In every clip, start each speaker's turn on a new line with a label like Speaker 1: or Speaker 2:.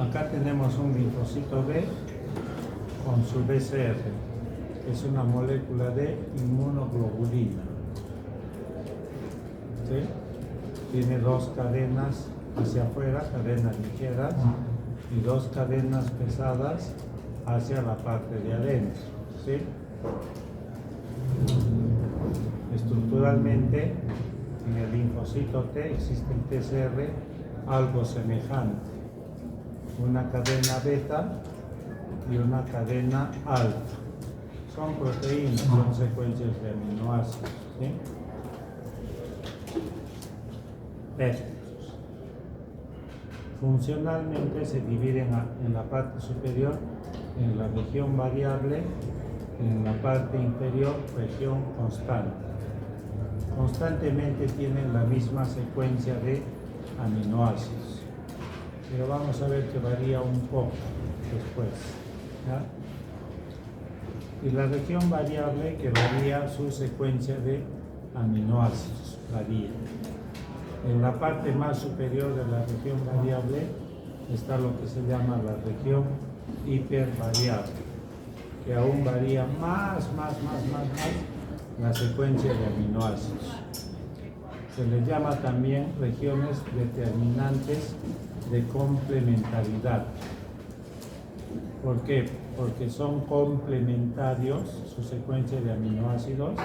Speaker 1: Acá tenemos un linfocito B con su BCR, es una molécula de inmunoglobulina. ¿Sí? Tiene dos cadenas hacia afuera, cadenas ligeras, y dos cadenas pesadas hacia la parte de adentro. ¿Sí? Estructuralmente, en el linfocito T existe el TCR algo semejante, una cadena beta y una cadena alfa. Son proteínas, son secuencias de aminoácidos. ¿Sí? Péptidos. Funcionalmente se dividen en la parte superior en la región variable, en la parte inferior región constante. Constantemente tienen la misma secuencia de aminoácidos, pero vamos a ver que varía un poco después, ¿ya? Y la región variable, que varía su secuencia de aminoácidos, varía. En la parte más superior de la región variable está lo que se llama la región hipervariable, que aún varía más la secuencia de aminoácidos. Se les llama también regiones determinantes de complementariedad. ¿Por qué? Porque son complementarios su secuencia de aminoácidos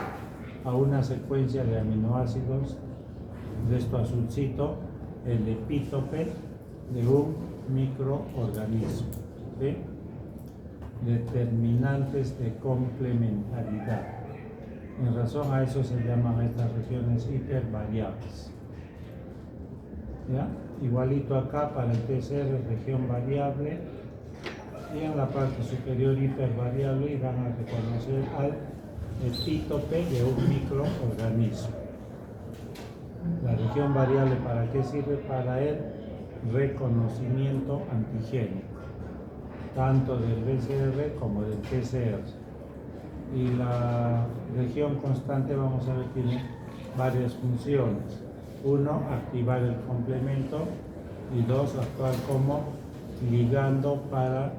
Speaker 1: a una secuencia de aminoácidos de esto azulcito, el epítope de un microorganismo. ¿Sí? Determinantes de complementariedad. En razón a eso se llaman estas regiones hipervariables. ¿Ya? Igualito acá para el TCR, región variable, y en la parte superior hipervariable, y van a reconocer al epítope de un microorganismo. La región variable, ¿para qué sirve? Para el reconocimiento antigénico, tanto del BCR como del PCR. Y la región constante, vamos a ver, tiene varias funciones. Uno, activar el complemento, y dos, actuar como ligando para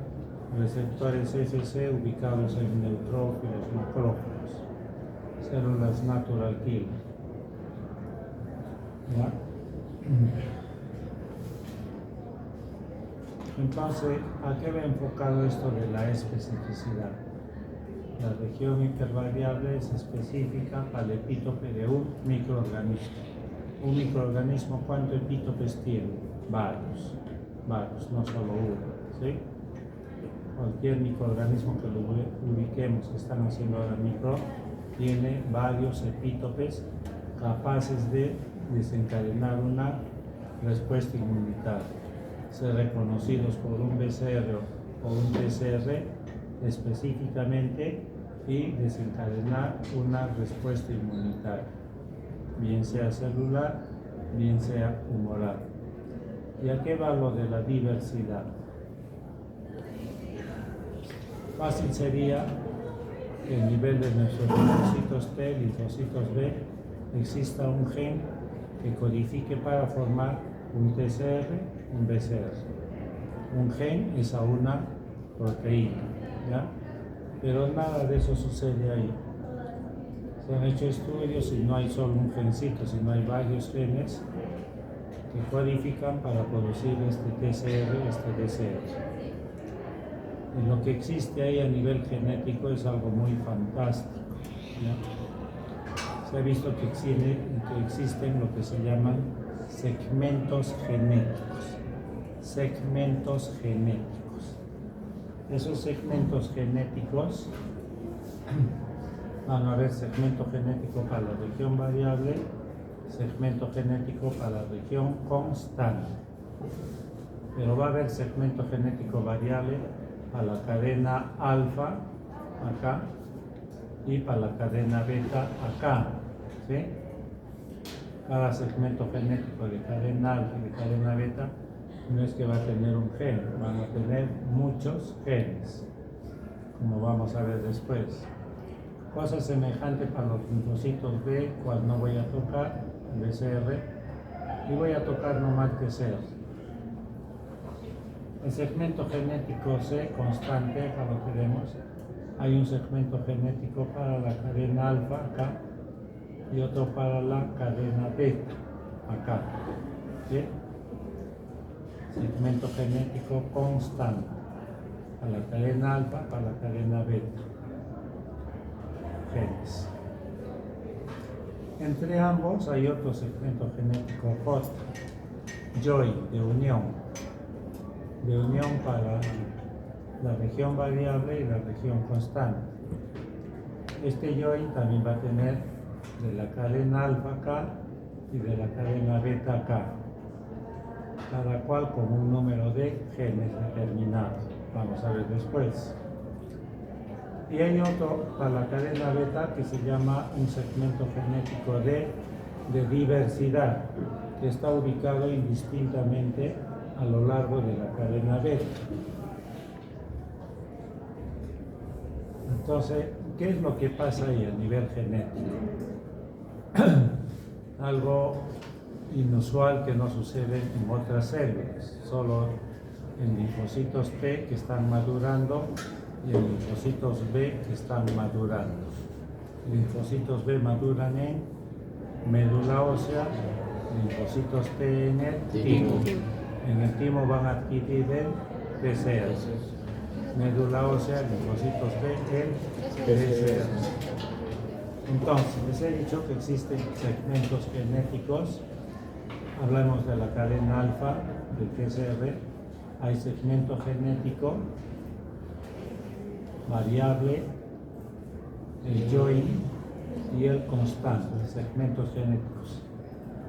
Speaker 1: receptores FC ubicados en neutrófilos, macrófagos, células natural killer. ¿Ya? Entonces, ¿a qué va enfocado esto de la especificidad? La región hipervariable es específica para el epítope de un microorganismo. Un microorganismo, ¿cuántos epítopes tiene? Varios, no solo uno. ¿Sí? Cualquier microorganismo que lo ubiquemos, que están haciendo ahora micro, tiene varios epítopes capaces de desencadenar una respuesta inmunitaria, ser reconocidos por un BCR o un TCR específicamente y desencadenar una respuesta inmunitaria, bien sea celular, bien sea humoral. ¿Y a qué va lo de la diversidad? Fácil sería que a nivel de nuestros linfocitos T, linfocitos B, exista un gen que codifique para formar un TCR, un BCR. Un gen es a una proteína, ¿ya? Pero nada de eso sucede ahí. Se han hecho estudios y no hay solo un gencito, sino hay varios genes que codifican para producir este TCR, este BCR. Y lo que existe ahí a nivel genético es algo muy fantástico, ¿ya? Se ha visto que existen lo que se llaman segmentos genéticos. Segmentos genéticos. Esos segmentos genéticos van a haber segmento genético para la región variable, segmento genético para la región constante. Pero va a haber segmento genético variable para la cadena alfa acá y para la cadena beta acá. ¿Sí? Cada segmento genético de cadena alfa y de cadena beta no es que va a tener un gen, van a tener muchos genes, como vamos a ver después. Cosa semejante para los linfocitos B, cual no voy a tocar, BCR, y voy a tocar nomás TCR. El segmento genético C constante, acá lo tenemos. Hay un segmento genético para la cadena alfa acá y otro para la cadena beta acá. ¿Sí? Segmento genético constante para la cadena alfa, para la cadena beta. Genes. Entre ambos hay otro segmento genético J, join, de unión para la región variable y la región constante. Este join también va a tener de la cadena alfa acá y de la cadena beta acá, cada cual con un número de genes determinado. Vamos a ver después. Y hay otro para la cadena beta que se llama un segmento genético de diversidad, que está ubicado indistintamente a lo largo de la cadena beta. Entonces, ¿qué es lo que pasa ahí a nivel genético? Algo inusual que no sucede en otras células, solo en linfocitos T que están madurando y en linfocitos B que están madurando. Linfocitos B maduran en médula ósea, linfocitos T en el timo. En el timo van a adquirir el TCA. Médula ósea, linfocitos B, el TCA. Entonces, les he dicho que existen segmentos genéticos. Hablamos de la cadena alfa del TCR. Hay segmento genético variable, el join y el constante, segmentos genéticos.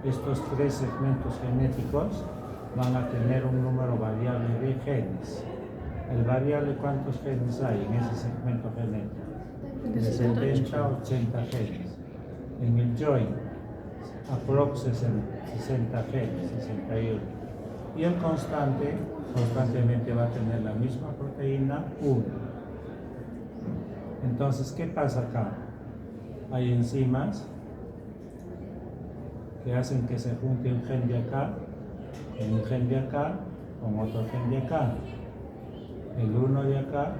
Speaker 1: Estos tres segmentos genéticos van a tener un número variable de genes. El variable, ¿cuántos genes hay en ese segmento genético? De 70 a 80 genes. En el join, aproximadamente 60 genes, 61. Y el constante, constantemente va a tener la misma proteína, 1. Entonces, ¿qué pasa acá? Hay enzimas que hacen que se junte un gen de acá con un gen de acá con otro gen de acá. El 1 de acá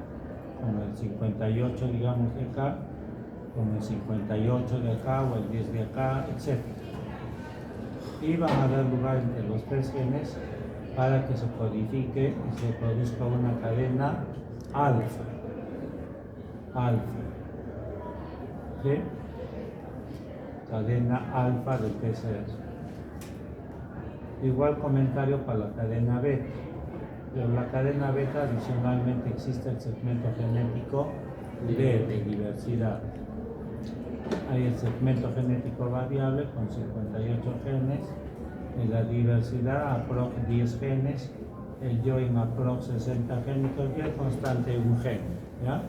Speaker 1: con el 58, digamos, de acá, con el 58 de acá o el 10 de acá, etc. Y van a dar lugar entre los tres genes para que se codifique y se produzca una cadena alfa. ¿Sí? Cadena alfa del PCR. Igual comentario para la cadena beta. Pero la cadena beta adicionalmente existe el segmento genético de diversidad. Hay el segmento genético variable con 58 genes, en la diversidad aprox 10 genes, el join aprox 60 genes y el constante un gen. ¿Ya?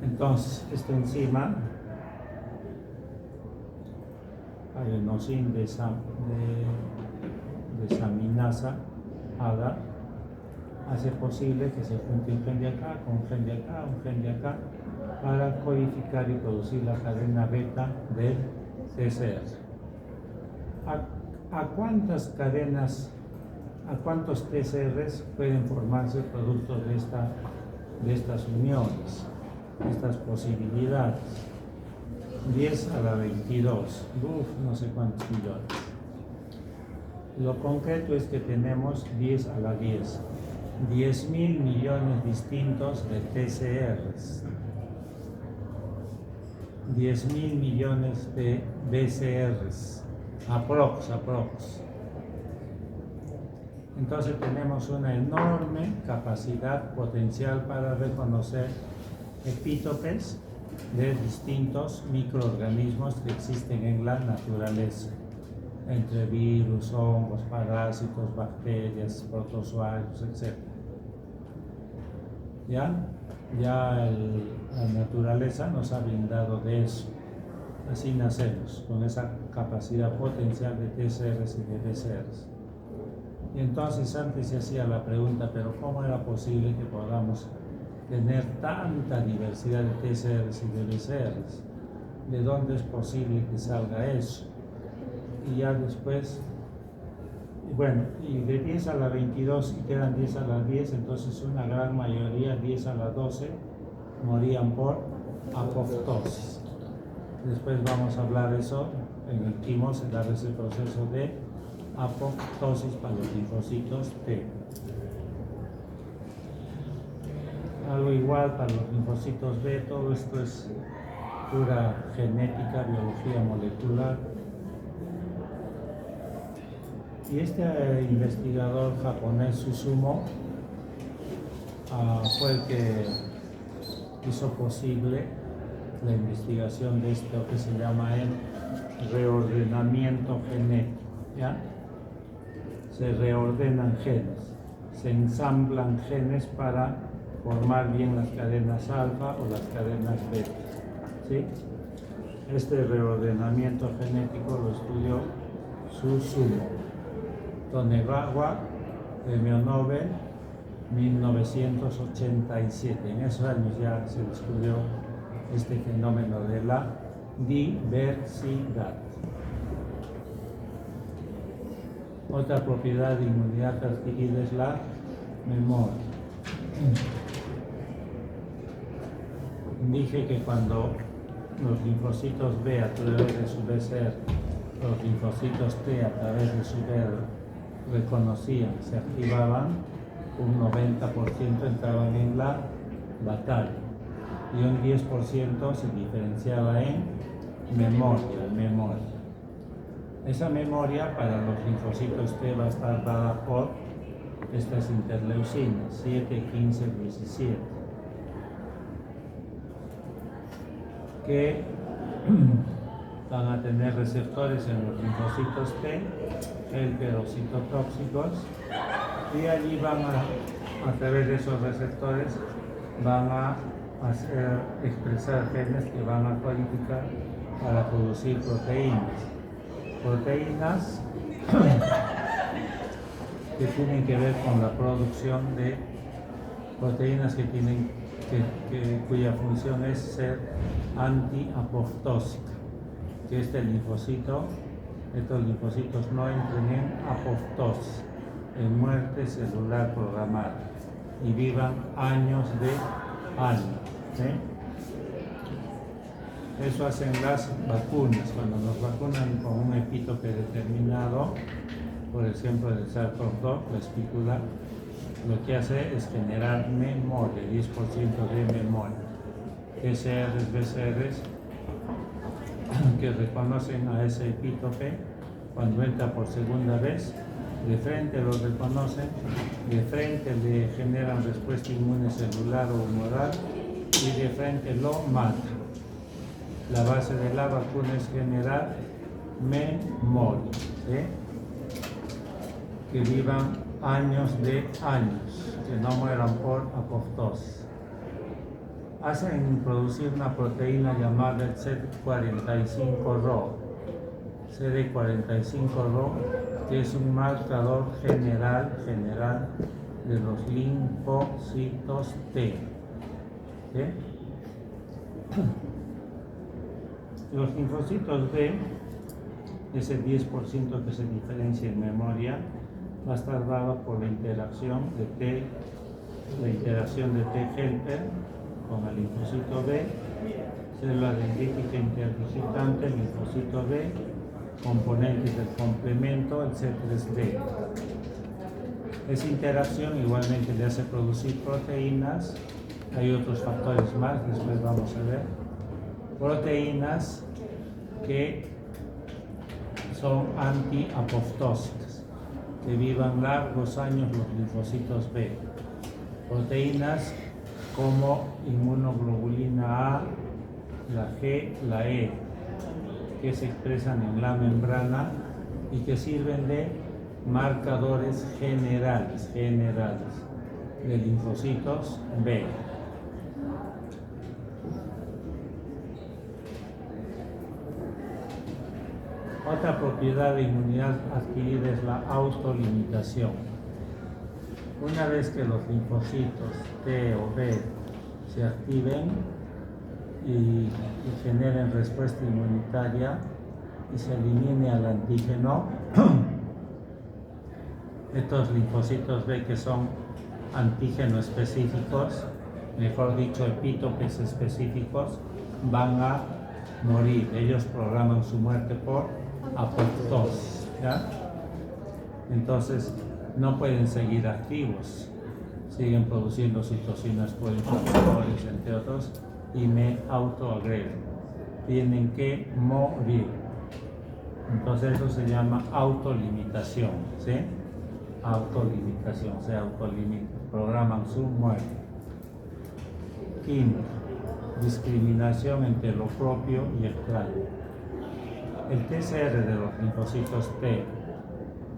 Speaker 1: Entonces, esta enzima, adenosin desaminasa, ADA, hace posible que se junte un gen de acá con un gen de acá, un gen de acá, para codificar y producir la cadena beta del TCR. ¿A cuántas cadenas, a cuántos TCRs pueden formarse producto de estas uniones, estas posibilidades? 10 a la 22, no sé cuántos millones. Lo concreto es que tenemos 10 a la 10, 10.000 millones distintos de TCRs, 10.000 millones de BCRs, aprox. Entonces tenemos una enorme capacidad potencial para reconocer epítopes de distintos microorganismos que existen en la naturaleza, entre virus, hongos, parásitos, bacterias, protozoarios, etc. Ya la naturaleza nos ha brindado de eso. Así nacemos, con esa capacidad potencial de TCRs y de BCRs. Y entonces antes se hacía la pregunta, pero ¿cómo era posible que podamos tener tanta diversidad de TCRs y de BCRs? ¿De dónde es posible que salga eso? Y ya después, bueno, y de 10 a la 22 y quedan 10 a las 10, entonces una gran mayoría, 10 a las 12, morían por apoptosis. Después vamos a hablar de eso en el quimo, se da ese proceso de apoptosis para los linfocitos T. Algo igual para los linfocitos B, todo esto es pura genética, biología molecular. Y este investigador japonés, Susumu, fue el que hizo posible la investigación de esto que se llama el reordenamiento genético. ¿Ya? Se reordenan genes, se ensamblan genes para formar bien las cadenas alfa o las cadenas beta. ¿Sí? Este reordenamiento genético lo estudió Susumu. Tonegawa, premio Nobel, 1987. En esos años ya se descubrió este fenómeno de la diversidad. Otra propiedad de inmunidad adquirida es la memoria. Dije que cuando los linfocitos B a través de su BCR, los linfocitos T a través de su BR reconocían, se activaban, un 90% entraban en la batalla y un 10% se diferenciaba en memoria. Esa memoria para los linfocitos T va a estar dada por estas interleucinas 7, 15, 17 que van a tener receptores en los linfocitos T, helperocitotóxicos, y allí van a través de esos receptores, van a expresar genes que van a codificar para producir proteínas. Proteínas que tienen que ver con la producción de proteínas cuya función es ser antiapoptósica, que estos linfocitos no entren en apoptosis, en muerte celular programada, y vivan años de años. ¿Sí? Eso hacen las vacunas. Cuando nos vacunan con un epítope determinado, por ejemplo el SARS-CoV-2, la espícula, lo que hace es generar memoria, 10% de memoria. SRs, BCRs, que reconocen a ese epítope cuando entra por segunda vez, de frente lo reconocen, de frente le generan respuesta inmune celular o humoral y de frente lo matan. La base de la vacuna es generar memoria, ¿sí? Que vivan años de años, que no mueran por apoptosis. Hacen producir una proteína llamada el CD45-RO. CD45-RO, que es un marcador general de los linfocitos T. ¿Sí? Los linfocitos B, ese 10% que se diferencia en memoria, va a estar dado por la interacción de T helper con el linfocito B, célula dendrítica interdigitante, linfocito B, componentes del complemento, el C3D. Esa interacción igualmente le hace producir proteínas. Hay otros factores más, después vamos a ver. Proteínas que son antiapoptósicas, que vivan largos años los linfocitos B. Proteínas como inmunoglobulina A, la G, la E, que se expresan en la membrana y que sirven de marcadores generales de linfocitos B. Otra propiedad de inmunidad adquirida es la autolimitación. Una vez que los linfocitos T o B se activen y generen respuesta inmunitaria y se elimine al antígeno, estos linfocitos B que son antígenos específicos, mejor dicho, epítopes específicos, van a morir. Ellos programan su muerte por apoptosis, ¿ya? Entonces, no pueden seguir activos. Siguen produciendo citocinas proinflamatorias, entre otros, y me autoagregan. Tienen que morir. Entonces, eso se llama autolimitación, ¿sí? Autolimitación, se autolimitan, programan su muerte. Quinto, discriminación entre lo propio y extraño. El TCR de los linfocitos T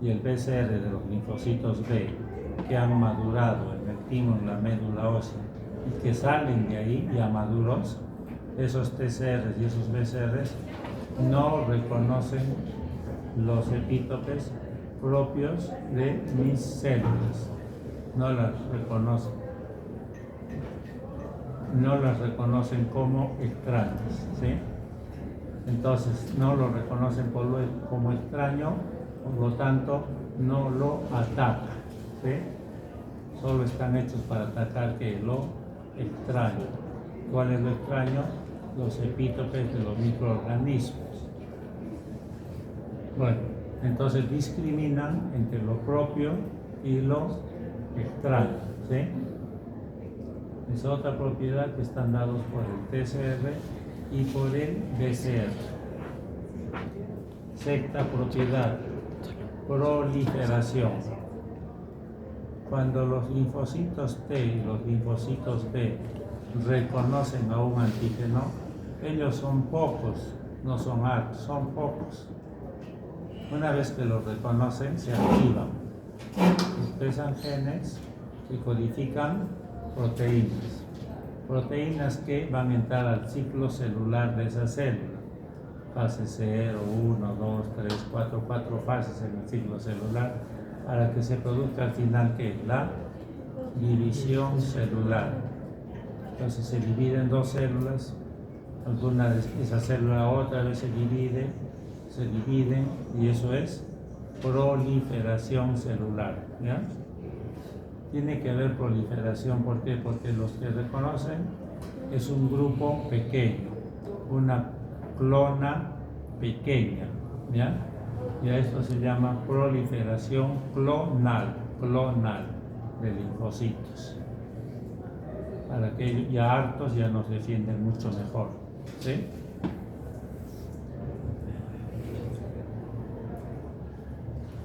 Speaker 1: y el PCR de los linfocitos B que han madurado en el timo, en la médula ósea, y que salen de ahí ya maduros, esos TCRs y esos BCRs no reconocen los epítopes propios de mis células, no las reconocen como extrañas, ¿sí? Entonces no lo reconocen como extraño, por lo tanto no lo atacan, ¿sí? Solo están hechos para atacar que lo extraño. ¿Cuál es lo extraño? Los epítopes de los microorganismos. Bueno, entonces discriminan entre lo propio y lo extraño, ¿sí? Es otra propiedad que están dados por el TCR y por el BCR. Sexta propiedad, proliferación. Cuando los linfocitos T y los linfocitos B reconocen a un antígeno, ellos son pocos, no son hartos, son pocos. Una vez que los reconocen, se activan, expresan genes y codifican proteínas. Proteínas que van a entrar al ciclo celular de esa célula. Fase 0, 1, 2, 3, 4 fases en el ciclo celular para que se produzca al final ¿qué? La división celular. Entonces se dividen dos células, alguna de esas células otra vez se dividen y eso es proliferación celular, ¿ya? Tiene que haber proliferación, ¿por qué? Porque los que reconocen es un grupo pequeño, una clona pequeña, ¿ya? Y a esto se llama proliferación clonal de linfocitos. Para que ya hartos ya nos defienden mucho mejor, ¿sí?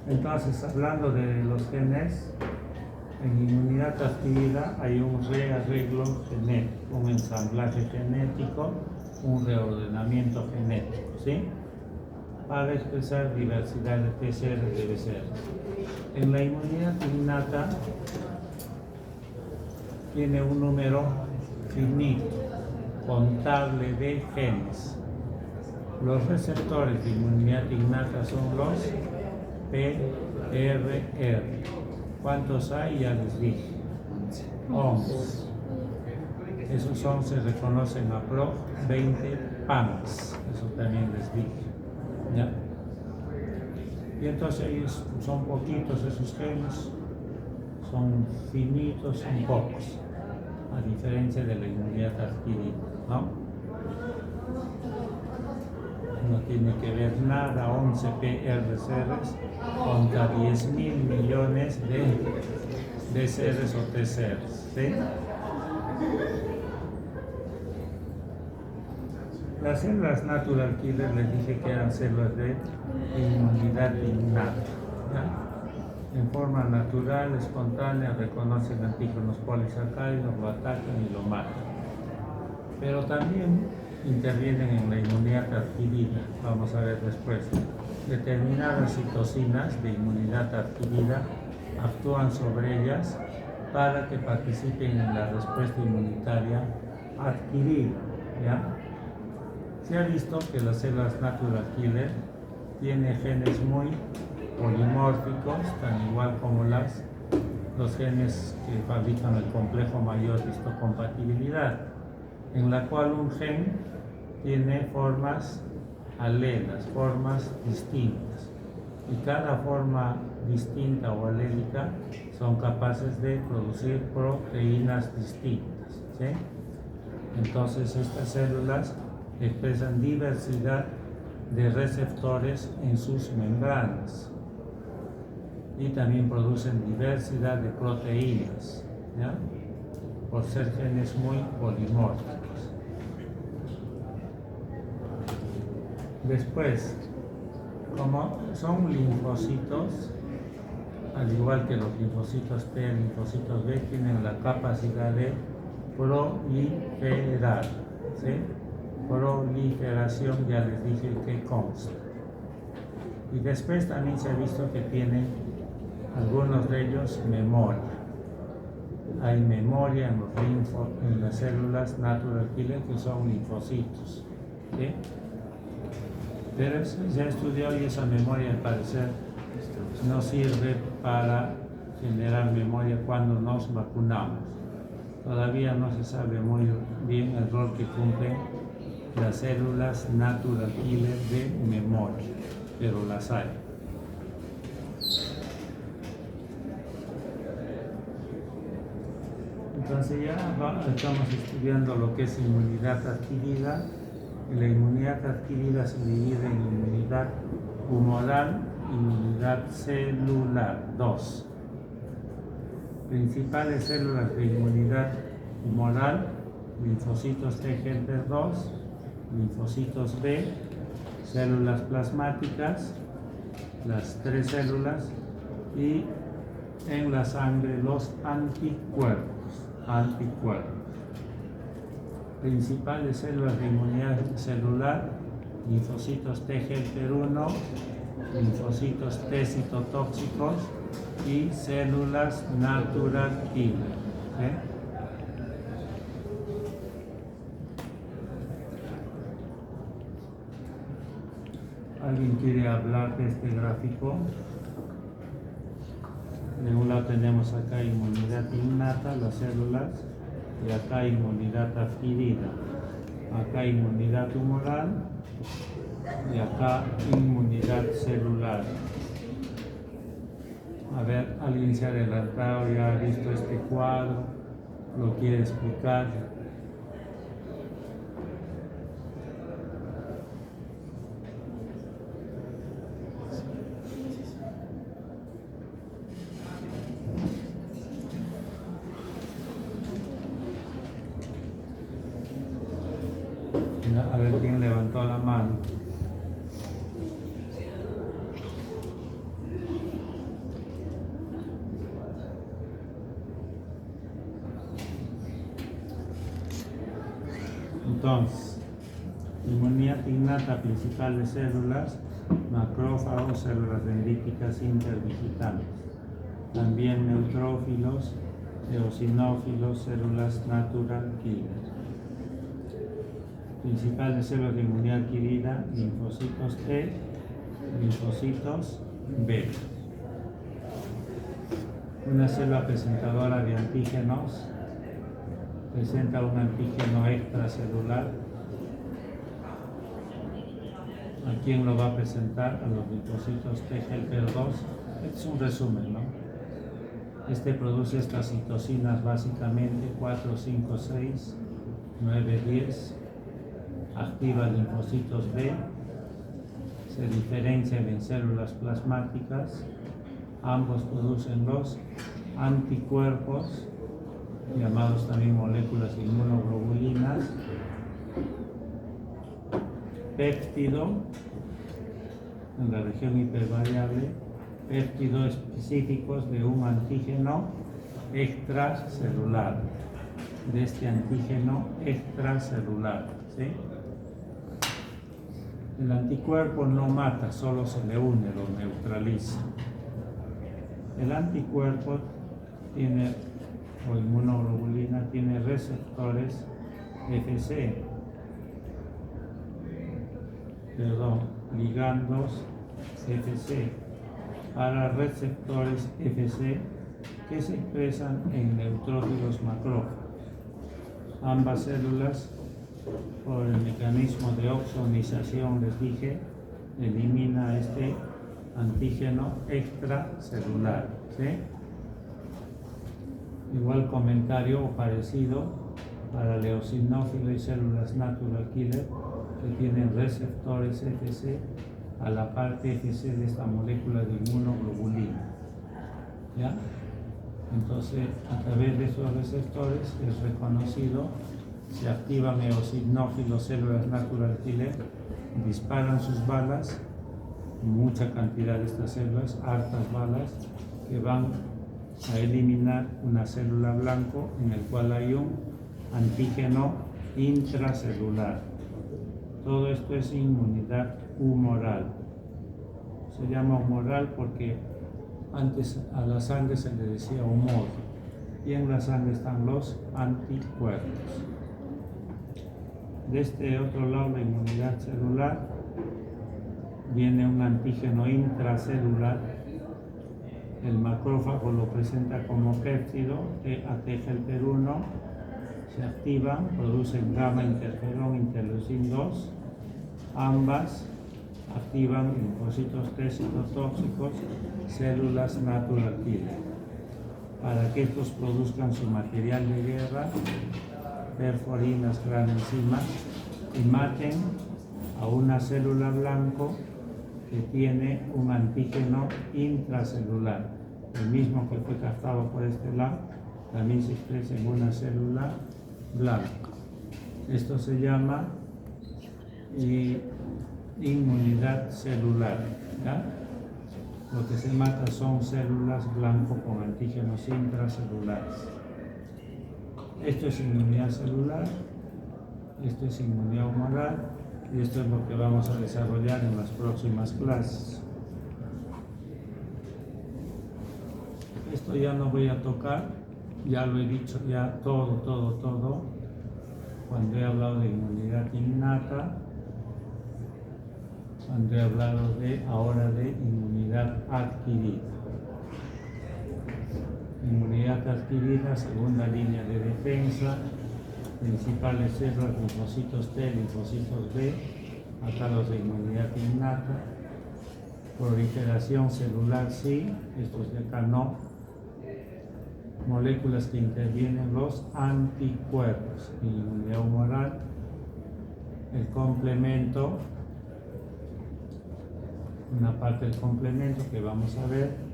Speaker 1: Entonces, hablando de los genes, en inmunidad adquirida hay un rearreglo genético, un ensamblaje genético, un reordenamiento genético, ¿sí? Para expresar diversidad de PCR y BCR. En la inmunidad innata tiene un número finito, contable de genes. Los receptores de inmunidad innata son los PRR. ¿Cuántos hay? Ya les dije. 11. Esos 11 reconocen a PRO 20 PAMs. Eso también les dije. ¿Ya? Y entonces ellos son poquitos esos genes, son finitos, son pocos, a diferencia de la inmunidad adquirida, ¿no? No tiene que ver nada 11 PRCRs contra 10.000 millones de DCRs o TCRs, ¿sí? Las células natural killer les dije que eran células de inmunidad innata, ¿ya? En forma natural, espontánea, reconocen antígenos polisacáridos, lo atacan y lo matan. Pero también intervienen en la inmunidad adquirida, vamos a ver después. Determinadas citocinas de inmunidad adquirida actúan sobre ellas para que participen en la respuesta inmunitaria adquirida, ¿ya? Se ha visto que las células natural killer tienen genes muy polimórficos, tan igual como los genes que fabrican el complejo mayor de histocompatibilidad, en la cual un gen tiene formas alelas, formas distintas. y cada forma distinta o alélica son capaces de producir proteínas distintas, ¿sí? Entonces estas células expresan diversidad de receptores en sus membranas y también producen diversidad de proteínas, ¿ya? Por ser genes muy polimórficos. Después, como son linfocitos, al igual que los linfocitos T y linfocitos B, tienen la capacidad de proliferar, ¿sí? Proliferación, ya les dije que consta. Y después también se ha visto que tienen algunos de ellos memoria. Hay memoria en las células natural killer que son linfocitos, ¿sí? Pero se ha estudiado y esa memoria al parecer no sirve para generar memoria cuando nos vacunamos. Todavía no se sabe muy bien el rol que cumplen las células natural killer de memoria, pero las hay. Entonces ya estamos estudiando lo que es inmunidad adquirida. La inmunidad adquirida se divide en inmunidad humoral y inmunidad celular. Dos. Principales células de inmunidad humoral: linfocitos T helper 2, linfocitos B, células plasmáticas, las tres células, y en la sangre los anticuerpos. Principales células de inmunidad celular: linfocitos T helper 1, linfocitos T citotóxicos y células natural killer, ¿eh? ¿Alguien quiere hablar de este gráfico? De un lado tenemos acá inmunidad innata, las células, y acá inmunidad adquirida. Acá inmunidad humoral y acá inmunidad celular. A ver, alguien se ha adelantado, ya ha visto este cuadro, lo quiere explicar. A ver quién levantó la mano. Entonces, inmunidad innata, principales células: macrófagos, células dendríticas interdigitales. También neutrófilos, eosinófilos, células natural killer. Principales células de inmunidad adquirida: linfocitos T, linfocitos B. Una célula presentadora de antígenos presenta un antígeno extracelular. ¿A quién lo va a presentar? A los linfocitos T helper 2. Este es un resumen, ¿no? Este produce estas citocinas básicamente 4, 5, 6, 9, 10. Activa linfocitos B, se diferencian en células plasmáticas. Ambos producen los anticuerpos, llamados también moléculas inmunoglobulinas, péptido, en la región hipervariable, péptido específicos de un antígeno extracelular, de este antígeno extracelular, ¿sí? El anticuerpo no mata, solo se le une, lo neutraliza. El anticuerpo tiene, o inmunoglobulina, tiene receptores ligandos FC, para receptores FC que se expresan en neutrófilos macrófagos. Ambas células, por el mecanismo de oxonización, les dije, elimina este antígeno extracelular. ¿Sí? Igual comentario o parecido para el eosinófilo y células natural killer que tienen receptores FC a la parte FC de esta molécula de inmunoglobulina. ¿Ya? Entonces, a través de esos receptores es reconocido, se activan eosinófilos, células natural killer, disparan sus balas, mucha cantidad de estas células, hartas balas, que van a eliminar una célula blanco en el cual hay un antígeno intracelular. Todo esto es inmunidad humoral. Se llama humoral porque antes a la sangre se le decía humor, y en la sangre están los anticuerpos. De este otro lado, la inmunidad celular, viene un antígeno intracelular. El macrófago lo presenta como péptido, ATGLP1, se activan, producen gamma interferón, interleucin 2, ambas activan linfocitos T citotóxicos, células natural killer, para que estos produzcan su material de guerra, perforinas, gran enzimas, y maten a una célula blanco que tiene un antígeno intracelular, el mismo que fue captado por este lado, también se expresa en una célula blanca. Esto se llama inmunidad celular. ¿Ya? Lo que se mata son células blanco con antígenos intracelulares. Esto es inmunidad celular, esto es inmunidad humoral, y esto es lo que vamos a desarrollar en las próximas clases. Esto ya no voy a tocar, ya lo he dicho, ya todo, cuando he hablado de inmunidad innata, cuando he hablado ahora de inmunidad adquirida. Inmunidad adquirida, segunda línea de defensa, principales células, linfocitos T, linfocitos B, acá los de inmunidad innata, proliferación celular sí, estos de acá no, moléculas que intervienen los anticuerpos, inmunidad humoral, el complemento, una parte del complemento que vamos a ver,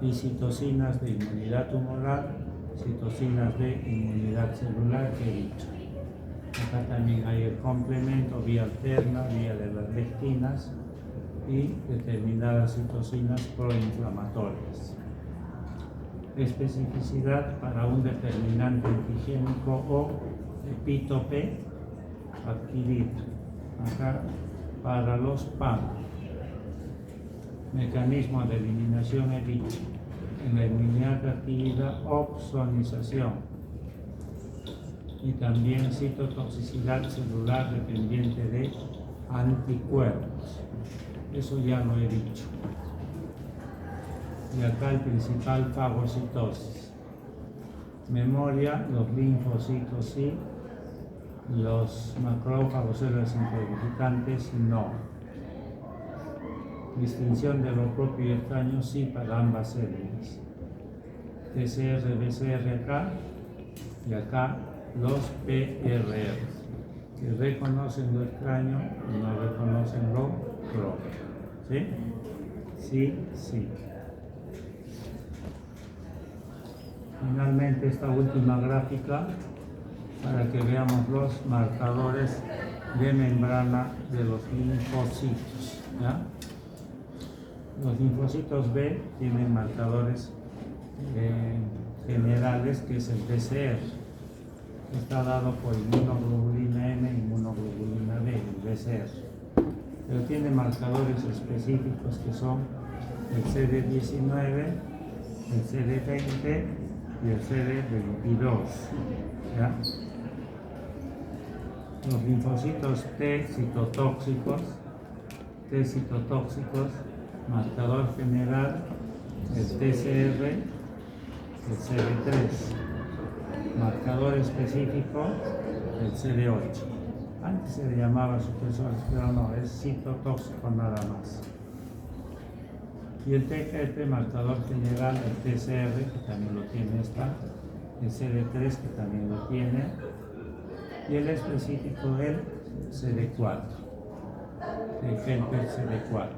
Speaker 1: y citocinas de inmunidad humoral, citocinas de inmunidad celular que he dicho. Acá también hay el complemento, vía alterna, vía de las lectinas y determinadas citocinas proinflamatorias. Especificidad para un determinante antigénico o epítope adquirido. Acá para los PAM. Mecanismo de eliminación he dicho. En la inmunidad adquirida, opsonización, y también citotoxicidad celular dependiente de anticuerpos. Eso ya lo he dicho. Y acá el principal, fagocitosis. Memoria, los linfocitos sí, los macrófagos, células intracelulantes no. Distinción de lo propio y extraño sí para ambas células. TCR, BCR acá, y acá los PRR, que reconocen lo extraño y no reconocen lo propio. ¿Sí? Sí. Finalmente, esta última gráfica para que veamos los marcadores de membrana de los linfocitos. ¿Ya? Los linfocitos B tienen marcadores generales, que es el PCR. Está dado por inmunoglobulina M, inmunoglobulina B, el PCR. Pero tiene marcadores específicos que son el CD19, el CD20 y el CD22. ¿Ya? Los linfocitos T citotóxicos, marcador general, el TCR, el CD3, marcador específico, el CD8. Antes se le llamaba supresores, pero no, es citotóxico nada más. Y el TGP, marcador general, el TCR, que también lo tiene esta, el CD3, que también lo tiene, y el específico, el CD4, el helper CD4.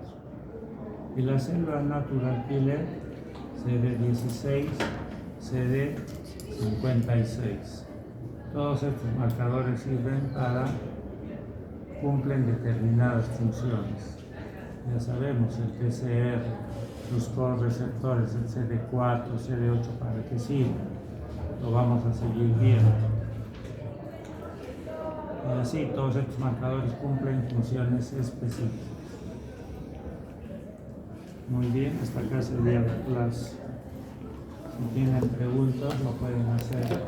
Speaker 1: Y la célula natural killer, CD16, CD56. Todos estos marcadores sirven para cumplen determinadas funciones. Ya sabemos el TCR, los correceptores, el CD4, CD8, para qué sirven. Lo vamos a seguir viendo. Y así todos estos marcadores cumplen funciones específicas. Muy bien, hasta acá sería la clase. Si tienen preguntas, lo pueden hacer.